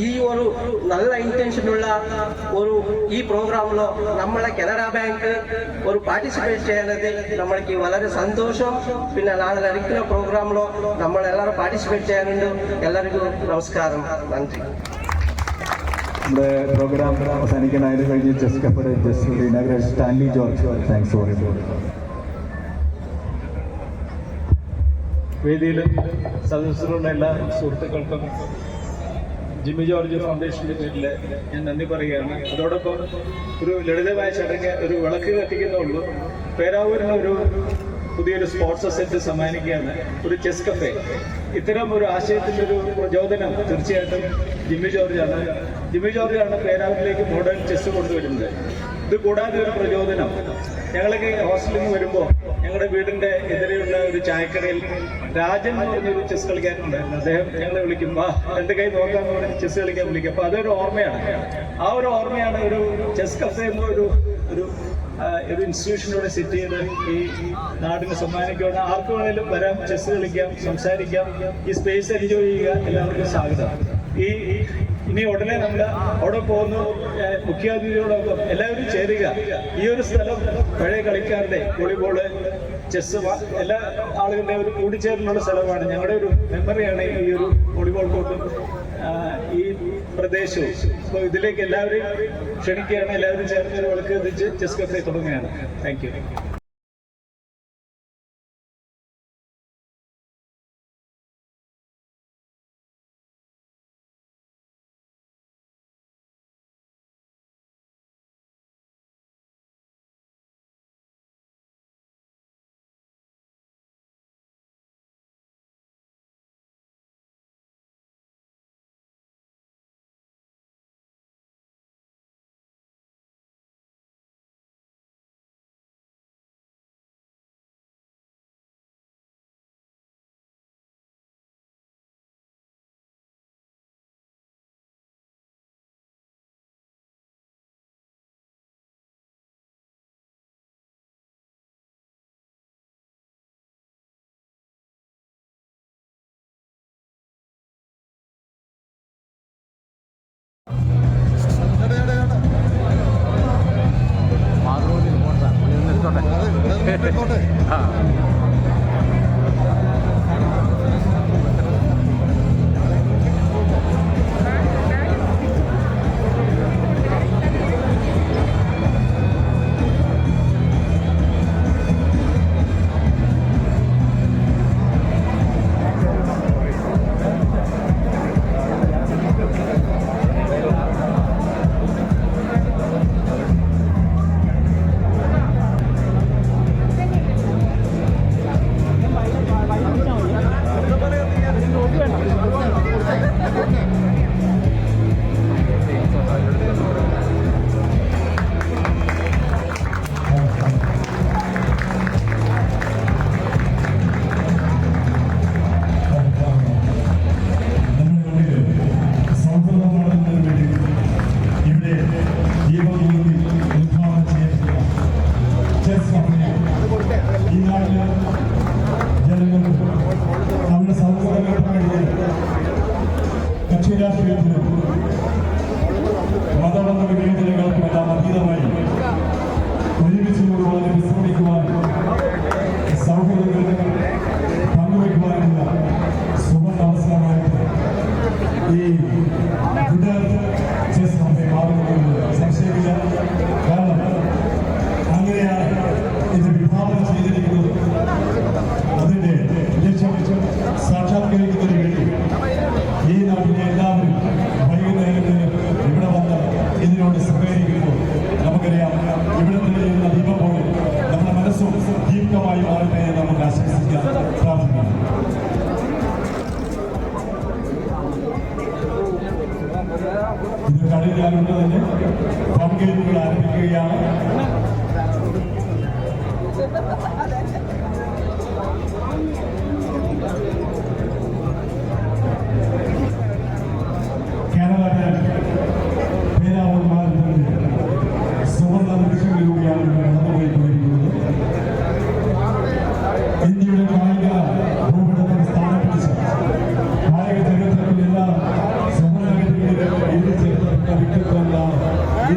ഈ ഒരു നല്ല ഇൻറ്റൻഷനുള്ള ഈ പ്രോഗ്രാമിലോ നമ്മളെ കനറ ബാങ്ക് ഒരു പാർട്ടിസിപ്പേറ്റ് ചെയ്യുന്നത് നമ്മൾക്ക് വളരെ സന്തോഷം. പിന്നെ നാളെ നടക്കുന്ന പ്രോഗ്രാമിലോ നമ്മളെല്ലാവരും പാർട്ടിസിപ്പേറ്റ് ചെയ്യാനുണ്ട്. എല്ലാവർക്കും നമസ്കാരം, നന്ദി. നമ്മുടെ പ്രോഗ്രാം അവസാനിക്കാനായത് കഴിഞ്ഞ് ചെസ് കപ്പയുടെ chess inauguration Stanley George thanks for it. വേദിയിലും സദസ്സിലുള്ള എല്ലാ സുഹൃത്തുക്കൾക്കും ജിമ്മി ജോർജ് ഫൗണ്ടേഷൻ്റെ പേരിൽ ഞാൻ നന്ദി പറയുകയാണ്. അതോടൊപ്പം ഒരു ലളിതമായ ചടങ്ങ്, ഒരു വിളക്ക് കത്തിക്കുന്നുള്ളൂ. പേരാവൂരിന് പുതിയൊരു സ്പോർട്സ് സെറ്റ് സമ്മാനിക്കുകയാണ്, ഒരു ചെസ് കഫേ. ഇത്തരം ഒരു ആശയത്തിൻ്റെ ഒരു പ്രചോദനം തീർച്ചയായിട്ടും ജിമ്മി ജോർജാണ് പേരാവൂരിലേക്ക് മോഡേൺ ചെസ് കൊണ്ടുവരുന്നത്. ഇത് കൂടാതെ ഒരു പ്രചോദനം, ഞങ്ങളൊക്കെ ഹോസ്റ്റലിൽ നിന്ന് വരുമ്പോൾ ഞങ്ങളുടെ വീടിൻ്റെ എതിരെയുള്ള ഒരു ചായക്കടയിൽ രാജൻ എന്ന് പറഞ്ഞൊരു ചെസ് കളിക്കാനുണ്ടായിരുന്നു. അദ്ദേഹം ഞങ്ങളെ വിളിക്കും, വാ രണ്ട് കൈ നോക്കാമെന്ന് പറഞ്ഞ് ചെസ് കളിക്കാൻ വിളിക്കും. അപ്പോൾ അതൊരു ഓർമ്മയാണ്. ആ ഒരു ഓർമ്മയാണ് ഒരു ചെസ് കഫേ എന്ന ഒരു ഇൻസ്റ്റിറ്റ്യൂഷനിലൂടെ സെറ്റ് ചെയ്ത് ഈ നാടിന് സമ്മാനിക്കുകയാണ്. ആർക്ക് വേണേലും വരാം, ചെസ് കളിക്കാം, സംസാരിക്കാം, ഈ സ്പേസ് എൻജോയ് ചെയ്യുക. എല്ലാവർക്കും സ്വാഗതം. ഇനി ഉടനെ നമ്മൾ അവിടെ പോകുന്നു, മുഖ്യാതിഥിയോടൊപ്പം എല്ലാവരും ചേരുക. ഈ ഒരു സ്ഥലം പഴയ കളിക്കാരുടെ വോളിബോള്, ചെസ് എല്ലാ ആളുകളുടെ ഒരു കൂടിച്ചേരലുള്ള സ്ഥലമാണ്. ഞങ്ങളുടെ ഒരു മെമ്മറിയാണ് ഈ ഒരു വോളിബോൾ കോർട്ടും ഈ പ്രദേശവും. അപ്പോൾ ഇതിലേക്ക് എല്ലാവരെയും ക്ഷണിക്കുകയാണ്. എല്ലാവരും ചേർന്ന് ഒരു വിളക്ക് കത്തിച്ച് ചെസ് കഫേ തുടങ്ങുകയാണ്. Thank you.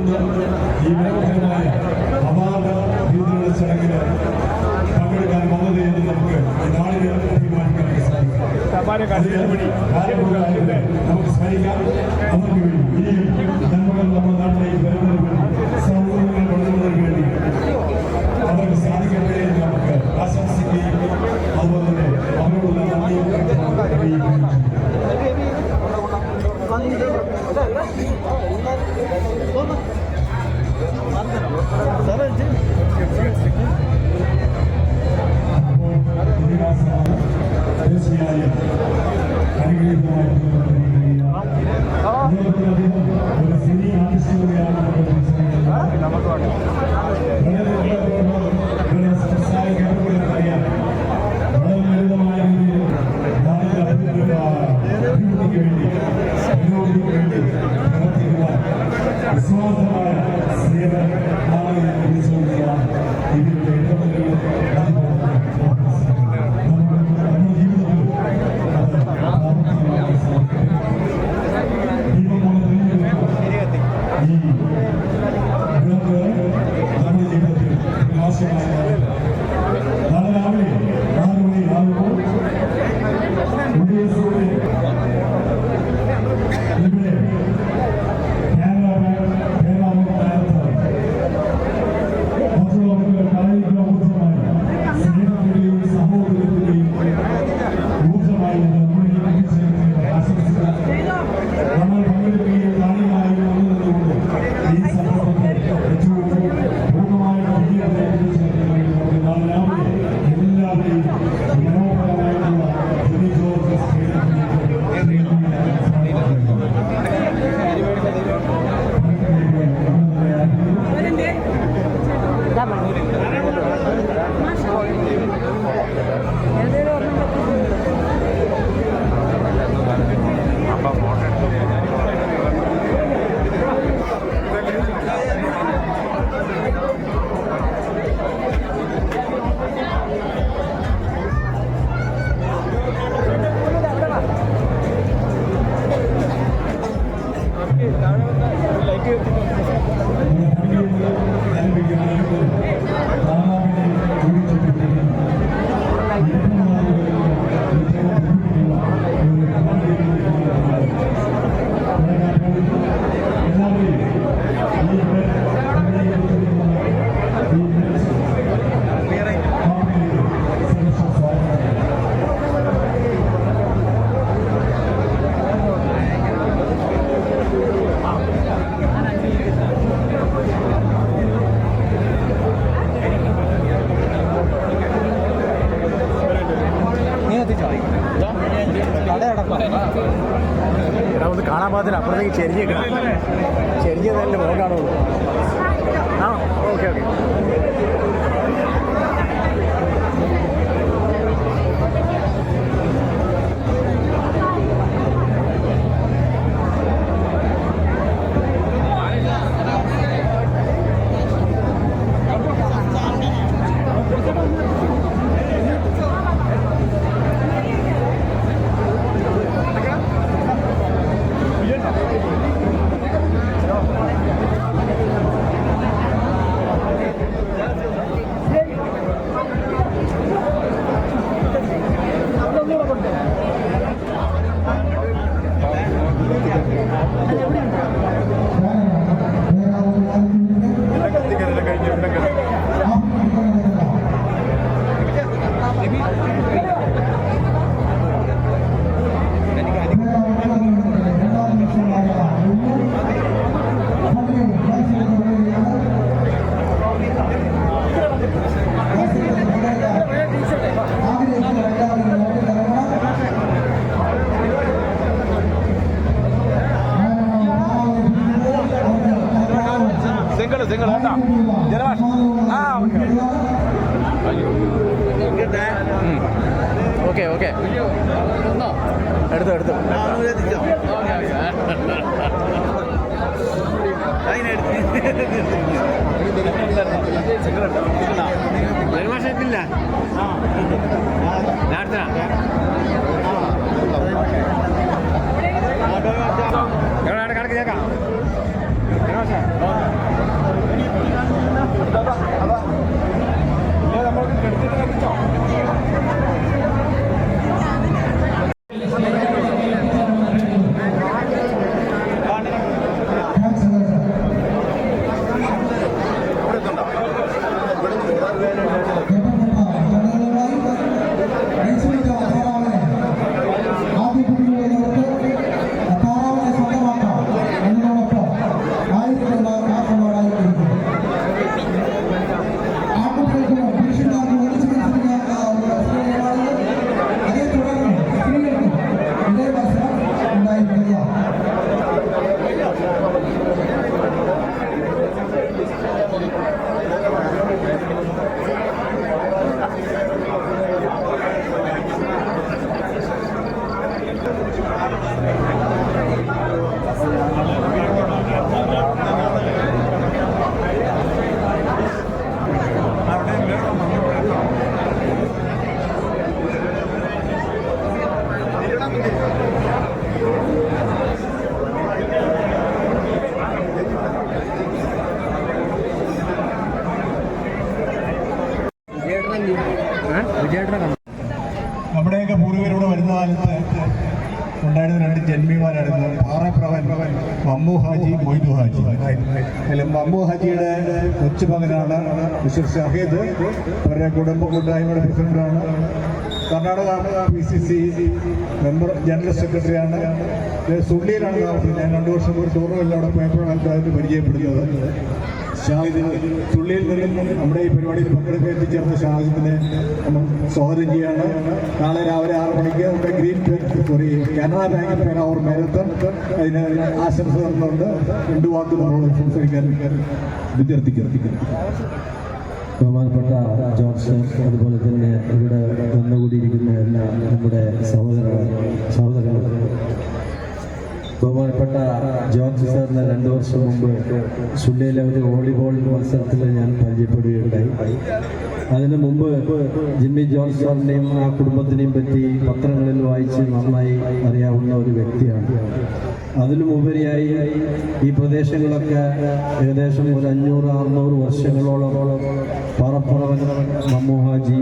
ചെയ്യുന്ന ഈ മനോഹരമായ അവാർഡ് രീതിയിലുള്ള ചടങ്ങിൽ പങ്കെടുക്കാൻ വന്നത് എന്ന് നമുക്ക് നാളിനെ തീരുമാനിക്കാൻ സാധിക്കും. നമുക്ക് സ്മരിക്കാം. നമുക്ക് ഈ നന്മകൾ നമ്മുടെ നാട്ടിലേക്ക് വരുന്നതിന് വേണ്ടി, സൗഹൃദങ്ങൾ വളരുന്നതിന് വേണ്ടി അവർക്ക് സാധിക്കട്ടെ എന്ന് നമുക്ക് ആശംസിക്കുകയും അതുപോലെ തന്നെ അവരോടുള്ള നന്ദിയും അറിയിക്കുകയും തീർച്ചയായും അനുഗ്രഹീതമായി ഒരു സിനി ആർട്ടിസ്റ്റുകളെയാണ് സംസാരിക്കാൻ വളരെ ലളിതമായ രീതിയിൽ അഭിവൃദ്ധിക്ക് വേണ്ടി പുരോഗതിക്ക് വേണ്ടി പ്രവർത്തിക്കുവാൻ വിശ്വാസമായ സേവനം നാളെ വിളിച്ചുകൊണ്ടിരിക്കുകയാണ്. ഇതിന്റെ ഇടപെടലുകൾ കാണാൻ പാകത്തിന് അപ്പുറത്തേക്ക് ചെരിഞ്ഞേക്കണം. ചെരിഞ്ഞതല്ലേ മുഖം കാണുള്ളൂ. ആ ഓക്കെ ഓക്കെ. സിംഗിൾ കേട്ടോ ജനവാഷ്. ആ ഓക്കെ ഓക്കെ എടുത്തു ജനവാഷത്തില്ല കണക്ക് കേൾക്കാം വരുന്ന മാസങ്ങളായിരിക്കും. ആൺകുട്ടികൾക്കും പുരുഷന്മാർക്കും ഒന്നിച്ച് മത്സരിക്കാനുള്ള ഒരു അവസരമാണ്. അതേ തുടർന്ന് സ്ത്രീകൾക്കും ഇതേ മത്സരം ഉണ്ടായിരിക്കുക. നമ്മുടെയൊക്കെ പൂർവികരോട് വരുന്ന കാലത്ത് ഉണ്ടായിരുന്ന രണ്ട് ജന്മിമാരായിരുന്നു പാറപ്രവൻ മമ്മു ഹാജി മൊയ്തു ഹാജി. അതിൽ മമ്മു ഹാജിയുടെ കൊച്ചുമകനാണ് മിസ്റ്റർ ഷഹീദ്. അവരുടെ കുടുംബ കൂട്ടായ്മയുടെ പ്രസിഡന്റാണ്. കർണാടക PCC മെമ്പർ ജനറൽ സെക്രട്ടറിയാണ്. സുള്ളിയിലാണ് താമസിക്കുന്നത്. ഞാൻ 2 വർഷം ഒരു ടൂറിനെല്ലാം അവിടെ പോയപ്പോഴാണ് പരിചയപ്പെടുന്നത്. ഷാഹിദിന് തുള്ളിയിൽ നിന്നും നമ്മുടെ ഈ പരിപാടിയിൽ പങ്കെടുക്കാൻ എത്തിച്ചേർന്ന ഷാഹിദിനെ നമ്മൾ സ്വാഗതം ചെയ്യാണ്. നാളെ രാവിലെ 6 മണിക്ക് നമ്മുടെ കാനറ ബാങ്ക് പേരാവൂർ മേരത്തൺ അതിന് ആശംസ തന്നുകൊണ്ട് 2 വാക്ക് നമ്മളോട് സംസാരിക്കാൻ വിദ്യാർത്ഥിക്കുന്നു. ബഹുമാനപ്പെട്ട ജോർജ് സർ, അതുപോലെ തന്നെ ഇവിടെ വന്നുകൂടിയിരിക്കുന്ന എല്ലാ നമ്മുടെ സഹോദരങ്ങൾ, ബഹുമാനപ്പെട്ട ജോർജ് സാറിനെ 2 വർഷം മുമ്പ് സുള്ളിയിലെ ഒരു വോളിബോൾ മത്സരത്തിൽ ഞാൻ പരിചയപ്പെടുകയുണ്ടായി. അതിനു മുമ്പ് ജിമ്മി ജോർജ് സാറിനെയും ആ കുടുംബത്തിനെയും പറ്റി പത്രങ്ങളിൽ വായിച്ച് നന്നായി അറിയാവുന്ന ഒരു വ്യക്തിയാണ്. അതിലുമുപരിയായി ഈ പ്രദേശങ്ങളൊക്കെ ഏകദേശം ഒരു 500-600 വർഷങ്ങളോളം പാറപ്പുറവൻ മമ്മു ഹാജി,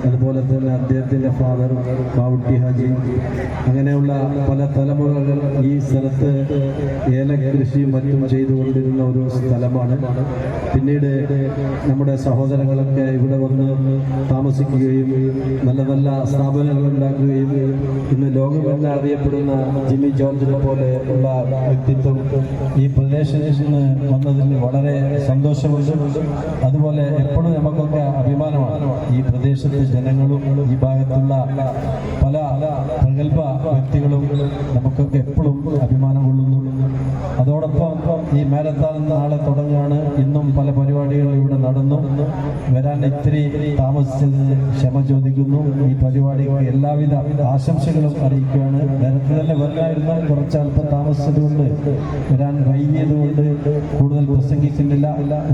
അതുപോലെ തന്നെ അദ്ദേഹത്തിൻ്റെ ഫാദർ ബാവുട്ടി ഹാജി, അങ്ങനെയുള്ള പല തലമുറകൾ ഈ സ്ഥലത്ത് ഏലകൃഷിയും മറ്റും ചെയ്തുകൊണ്ടിരുന്ന ഒരു സ്ഥലമാണ്. പിന്നീട് നമ്മുടെ സഹോദരങ്ങളൊക്കെ ഇവിടെ വന്ന് താമസിക്കുകയും നല്ല നല്ല സ്ഥാപനങ്ങൾ ഉണ്ടാക്കുകയും ഇന്ന് ലോകമെല്ലാം അറിയപ്പെടുന്ന ജിമ്മി ജോർജിനെ പോലെ ഉള്ള വ്യക്തിത്വം ഈ പ്രദേശത്ത് നിന്ന് വന്നതിന് വളരെ സന്തോഷമുണ്ട്. അതുപോലെ എപ്പോഴും നമുക്കൊക്കെ അഭിമാനമാണ് ഈ പ്രദേശത്തെ ജനങ്ങളും ഈ ഭാഗത്തുള്ള പല പ്രഗത്ഭ വ്യക്തികളും നമുക്കൊക്കെ എപ്പോഴും അഭിമാനം കൊള്ളുന്നു. അതോടൊപ്പം ഈ മാരത്തോൺ നാളെ തുടങ്ങുകയാണ്. ഇന്നും പല പരിപാടികളും ഇവിടെ നടന്നു. വരാൻ ഇത്തിരി താമസിച്ചതിന് ക്ഷമ ചോദിക്കുന്നു. ഈ പരിപാടിക്ക് എല്ലാവിധ ആശംസകളും അറിയിക്കുകയാണ്. നേരത്തെ തന്നെ വരായിരുന്ന കുറച്ച് അല്പം താമസിച്ചതുകൊണ്ട് വരാൻ വൈകിയതുകൊണ്ട് കൂടുതൽ പ്രസംഗിക്കുന്നില്ല.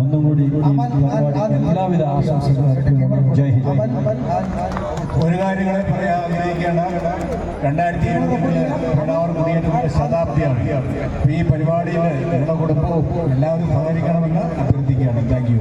ഒന്നും കൂടി ഈ പരിപാടിക്ക് എല്ലാവിധ ആശംസകളും അറിയിക്കുന്നു. ജയ് ഹിന്ദ്. ഒരു കാര്യങ്ങളെ പറയാൻ ആഗ്രഹിക്കുകയാണ്. 2023 കുടിയേറ്റത്തിന്റെ ശതാബ്ദിയാണ്. ഈ പരിപാടിയിൽ നമ്മുടെ കുടുംബവും എല്ലാവരും സഹകരിക്കണമെന്ന് അഭ്യർത്ഥിക്കുകയാണ്. Thank you.